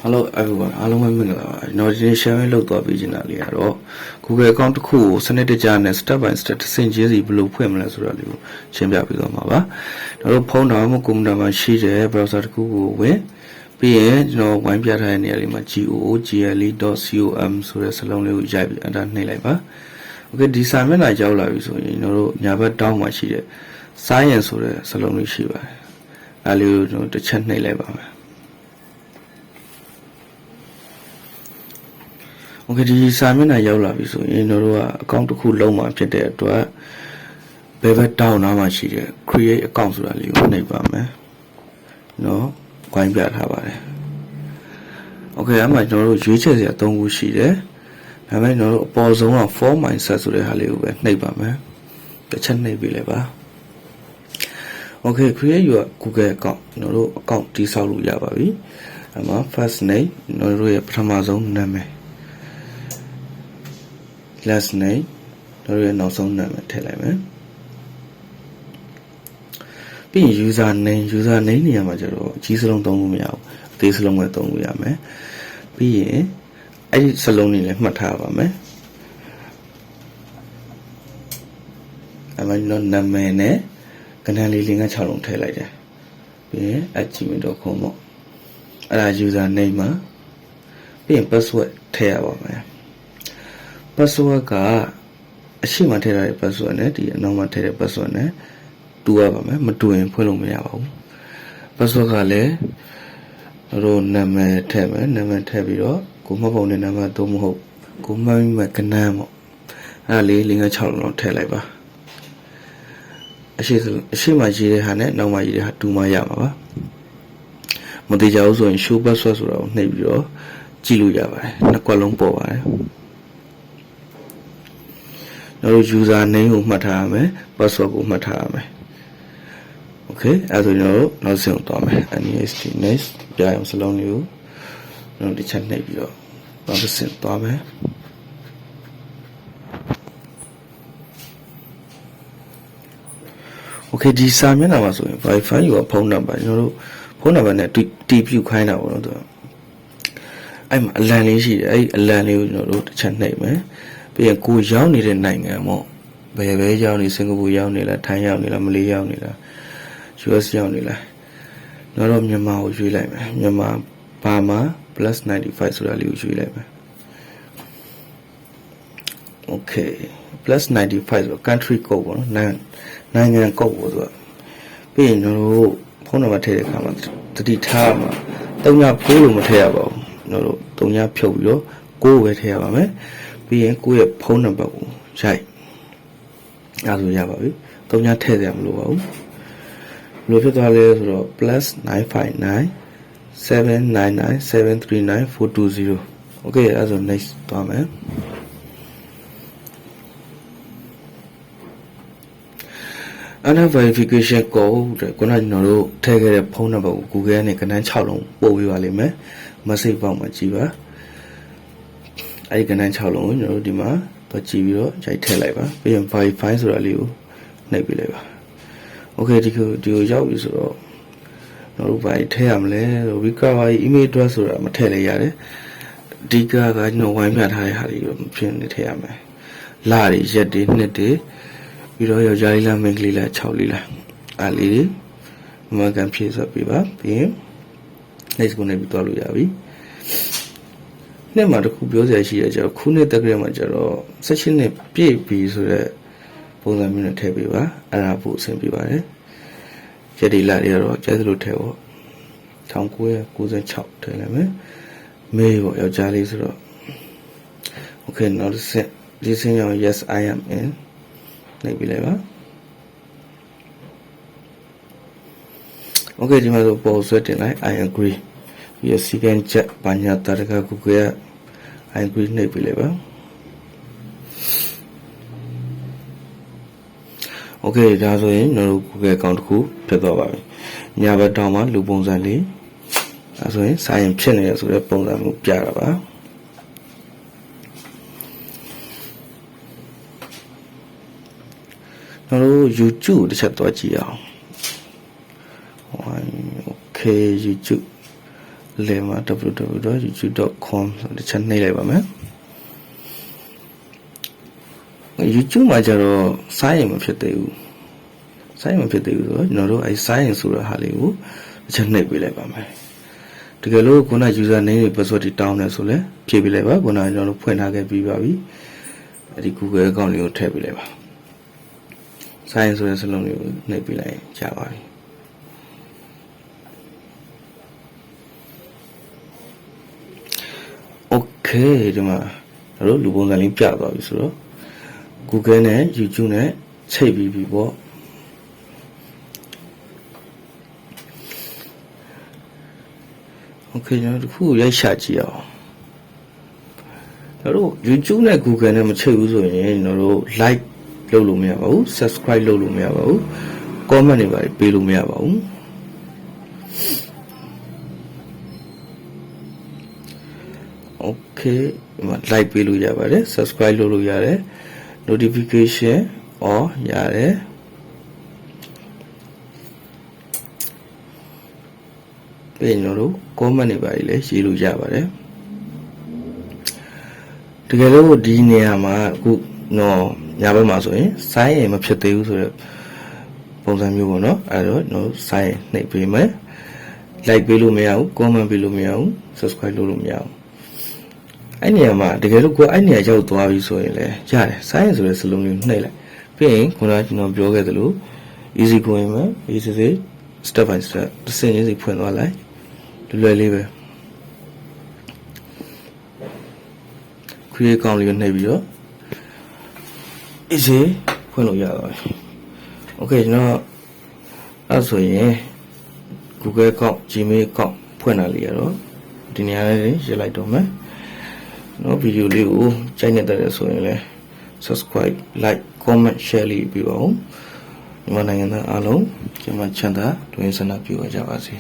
Hello everyone အားလုံးပဲမင်္ဂလာပါကျွန်တော်ဒီနေ့ sharing လုပ်သွားပေးချင်တာလေးကတော့ Google account တစ်ခုကိုစနစ်တကျနဲ့ step by step တစ်ဆင့်ချင်းစီဘယ်လိုဖွင့်မလဲဆိုတာလေးကိုရှင်းပြပေးသွားမှာပါကျွန်တော်တို့ဖုန်းတော်မှာကွန်ပျူတာမှာရှိတဲ့ browser တစ်ခုကိုဝင်ပြီးရင်ကျွန်တော်ဝိုင်းပြထားတဲ့နေရာလေးမှာ google.com ဆိုတဲ့စာလုံးလေးကိုရိုက်ပြီး enter နှိပ်လိုက်ပါ Okay ဒီစာမျက်နှာရောက်လာပြီဆိုရင်ကျွန်တော်တို့ညာဘက်တောင်းမှာရှိတဲ့ science ဆိုတဲ့စာလုံးလေးရှိပါတယ်အဲလေးကိုကျွန်တော်တစ်ချက်နှိပ်လိုက်ပါမယ်Okay ဒီစာမျက်နှာရောက်လာပြီဆိုရင်တို့ကအကောင့်တစ်ခုလုံးမှာဖြစ်တဲ့အတွက်ဘယ်ဘက်တောင်းနားမှာရှိတဲ့ create account ဆိုတာလေးကိုနှိပ်ပါမယ်နော်ခွင့်ပြထားပါတယ် Okay အမှကျွန်တော်တို့ရွေးချယ်စရာ၃ခုရှိတယ်ဒါပေမဲ့ကျွန်တော်တို့အပေါ်ဆုံးက for mindset ဆိုတဲ့ဟာလေးကိုပဲနှိပ်ပါမယ်တစ်ချက်နှိပ်ပြီးလိုက်ပါ Okay create your Google account ကျွန်တော်တို့ account တည်ဆောက်လို့ရပါပြီအဲ့မှာ first name ကျွန်တော်တို့ရဲ့ပထမဆုံးနာမည်last name တို့ရဲ့နောက်ဆုံးနာမည်ထည့်လိုက်မယ်ပြီးရင် user name နေရာမှာကျတော့အကြီးစလုံးသုံးလို့မရဘူးအသေးစလုံးပဲသုံးလို့ရမယ်ပြီးရင်အဲ့ဒီစလုံးတွေလည်းမှတ်ထားပါမယ်အမှန်တော့နာမည်နဲ့ကဏ္ဍလေး6လုံးထည့်လိုက်တယ်ပြီးရင် @gmail.com ပေါ့အဲ့ဒါ user name မှာပြီးရင် password ထည့်ရပါမယ်password ကအရှိမထည့်ရတဲ့ password နဲ့ဒီအနောက်မှာထည့်တဲ့ password နဲ့တူရပါမယ်မတူရင်ဖွင့်လို့မရပါဘူး password ကလည်းတို့နာမည်ထည့်မယ်နာမည်ထည့်ပြီးတော့ကိုမှတ်ပုံနဲ့နာမည်သို့မဟုတ်ကိုမှတ်မိမဲ့ကဏ္ဍပေါ့အဲ့ဒါလေး6လုံးထည့်လိုက်ပါအရှိမရေးတဲ့ဟာနဲ့နောက်မှရေးတဲ့ဟာတူမှရမှာပါမတိကြဘူးဆိုရင် show password ဆိုတာကိုနှိပ်ပြီးတော့ကြည့်လို့ရပါတယ်နှစ်ကွက်လုံးပေါ်ပါတယ်တို့ user name ကိုမှတ်ထားရမယ် password ကိုမှတ်ထားရမယ် Okay အဲ့ဒါဆိုကျွန်တော်တို့နောက်ဆုံးသွားမယ် next ပြရအောင်စလုံးလေးကိုတို့တစ်ချက်နှိပ်ပြီးတော့နောက်တစ်ဆင့်သွားမယ် Okay ဒီစာမျက်နှာမှာဆိုရင် Wi-Fi ရောဖုန်းနံပါတ်ကျွန်တော်တို့ဖုန်းနံပါတ်နဲ့တီးပြခိုင်းတာပေါ့နော်သူအဲ့မှာအလံလေးရှိတယ်အဲ့အလံလေးကိုကျွန်တော်တို့တစ်ချက်နှိပ်မယ်ပြီးရင်ကိုရောက်နေတဲ့နိုင်ငံပေါ့ဘယ်ပဲရောက်နေစင်ကာပူရောက်နေလားထိုင်းရောက်နေလားမလေးရောက်နေလား US ရောက်နေလားကျွန်တော်တို့မြန်မာကိုရွေးလိုက်မယ်မြန်မာဘာမှာ +95 ဆိုတာလေးကိုရွေးလိုက်မယ် Okay +95 ဆိုတော့ country code ပေါ့နော်နိုင်ငံ code ပေါ့ဆိုတော့ပြီးရင်ကျွန်တော်တို့ဖုန်းနံပါတ်ထည့်တဲ့အခါမှာတတိထားမှာ39လို့မထည့်ရပါဘူးကျွန်တော်တို့39ဖြုတ်ပြီးတော့6ပဲထည့်ရပါမယ်ပြီးရင်ကိုယ့်ရဲ့ဖုန်းနံပါတ်ကိုရိုက်အဲ့ဒါဆိုရပါပြီ39ထည့်ရမလို့ပါဘူးဘယ်လိုဖြစ်သွားလဲဆိုတော့ +959 799 739 420 Okay အဲ့ဒါဆို next သွားမယ်Another verification code တဲ့ခုနကကျွန်တော်တို့ထည့်ခဲ့တဲ့ဖုန်းနံပါတ်ကို Google နဲ့ကဏ္ဍ6လုံးပို့ပေးပါလိမ့်မယ် message box မှာကြည့်ပါအဲ့ဒီကဏ္ဍ6လုံးကိုကျွန်တော်တို့ဒီမှာသွားကြည့်ပြီးတော့ရိုက်ထည့်လိုက်ပါပြီးရင် verify ဆိုတာလေးကိုနှိပ်ပေးလိုက်ပါ Okay ဒီကိုရောက်ပြီဆိုတော့ကျွန်တော်တို့ဘာထည့်ရမလဲ recovery email address ဆိုတာမထည့်လိုက်ရတယ်အဓိကကကျွန်တော်ဝိုင်းပြထားတဲ့ဟာတွေကိုဖြစ်နေထည့်ရမယ်လတွေရက်တွေနှစ်တွေပြီးတော့ယောက်ျားလေးလားမိန်းကလေးလား6လေးလားအားလေးတွေအမှန်ကန်ဖြည့်ဆွတ်ပေးပါပြီးရင် next ကိုနေပြီးသွားလို့ရပြီနေ့မှာတခုပြောစရာရှိတယ်ကျတော့ခုနှစ်တက်ကြရမှာကျတော့16နှစ်ပြည့်ပြီဆိုတော့ပုံစံမျိုးနဲ့ထည့်ပေးပါအဲ့ဒါပို့အဆင်ပြေပါတယ်ရက်ဒီလာတွေကတော့ကျဲသလိုထည့်ပေါ့1996ထည့်လိုက်မယ်မေးပေါ့ယောက်ျားလေးဆိုတော့ Okay နောက်တစ်ဆက်ဒီစင်းရော yes I am in နှိပ်ပြီးလိုက်ပါ Okay ဒီမှာဆိုပေါ်ဆွဲတင်လိုက် I agree ပြီးရ second check ဘာညာတာတက Google က I agree နှိပ်ပြီးလိုက်ပါ Okay ဒါဆိုရင်ကျွန်တော်တို့ Google account တစ်ခုဖြစ်သွားပါပြီညာဘက်တောင်မှာလူပုံစံလေးဒါဆိုရင်စာရင်ဖြစ်နေရဆိုတဲ့ပုံစံမျိုးပြတာပါကျွန်တော်တို့ YouTube တစ်ချက်သွားကြည့်အောင် Okay YouTube လေမှာ www.youtube.com ဆိုတဲ့ချက်နှိပ်လိုက်ပါမယ် YouTube မှာကျတော့စာရင်မဖြစ်သေးဘူးဆိုတော့ကျွန်တော်တို့အဲစာရင်ဆိုတဲ့ဟာလေးကိုတစ်ချက်နှိပ်ပေးလိုက်ပါမယ်တကယ်လို့ခုန user name တွေ password တွေတောင်းတယ်ဆိုလဲဖြည့်ပေးလိုက်ပါခုနကျွန်တော်တို့ဖွင့်ထားခဲ့ပြီးပါပြီအဲဒီ Google account လေးကိုထည့်ပေးလိုက်ပါစာရင်ဆိုတဲ့စလုံးလေးကိုနှိပ်ပေးလိုက်ကြပါပြီOkay ဒီမှာတို့လူပုံစံလေးပြသွားပြီဆိုတော့ Google နဲ့ YouTube နဲ့ချိတ်ပြီးပြီပေါ့ Okay ကျွန်တော်တို့ခုရိုက်ရှာကြည့်အောင်တို့ YouTube နဲ့ Google နဲ့မချိတ်ဘူးဆိုရင်ကျွန်တော်တို့ like လုပ်လို့မရပါဘူး subscribe လုပ်လို့မရပါဘူး comment တွေပါပေးလို့မရပါဘူးOkay ဒီမှာ like ပေးလို့ရပါတယ် subscribe လုပ်လို့ရတယ် notification on ရတယ်ပြီးရင်တို့ comment တွေပါလည်းရေးလို့ရပါတယ်တကယ်လို့ဒီနေရာမှာအခုတော့ညာဘက်မှာဆိုရင် sign ရင်မဖြစ်သေးဘူးဆိုတော့ပုံစံမျိုးပေါ့နော်အဲ့တော့တို့ sign နှိပ်ပေးမယ် like ပေးလို့မရဘူး comment ပေးလို့မရဘူး subscribe လုပ်လို့မရဘူးအဲ့နေရာမှာတကယ်လို့ကိုအဲ့နေရာရောက်သွားပြီဆိုရင်လည်းရတယ် sign ဆိုတဲ့စလုံးလေးနှိပ်လိုက်ပြီးရင်ခုနကကျွန်တော်ပြောခဲ့သလို easy going မှာ easy step by step တစ်စင်းချင်းစီဖွင့်သွားလိုက်လွယ်လေးပဲ create account လေးကိုနှိပ်ပြီးတော့ easy ဖွင့်လို့ရပါတယ် okay ကျွန်တော်အဲ့ဆိုရင် Google account Gmail account ဖွင့်တာလေးရတော့ဒီနေရာလေးရေးလိုက်တော့မယ်နော်ဗီဒီယိုလေးကိုကြိုက်နေတဲ့ဆိုရင်လည်း subscribe like comment share လေးပြီးပါဦးမြန်မာနိုင်ငံသားအားလုံးကျမချမ်းသာတွင်ဆန္ဒပြုကြပါစေ